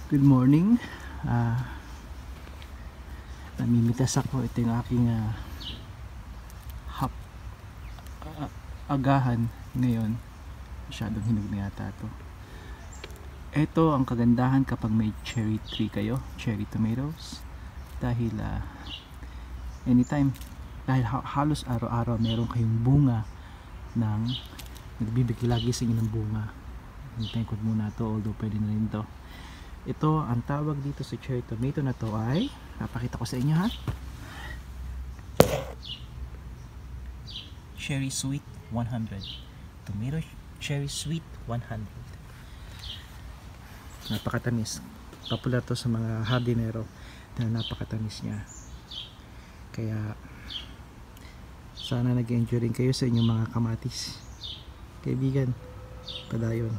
Good morning. Namimitas ako. Ito yung aking agahan ngayon. Masyadong hinog na yata ito. Ito ang kagandahan kapag may cherry tree kayo, cherry tomatoes. Dahil anytime, dahil halos araw-araw meron kayong bunga ng nagbibigay lagi sa inyo ng bunga. Hintayin ko muna ito, although pwede na rin ito. Ito, ang tawag dito sa cherry tomato na to ay, napakita ko sa inyo ha, Cherry Sweet 100. Tomato Cherry Sweet 100. Napakatamis. Popular to sa mga hardinero na napakatamis niya. Kaya sana nag-enjoy rin kayo sa inyong mga kamatis. Kaibigan, padayon.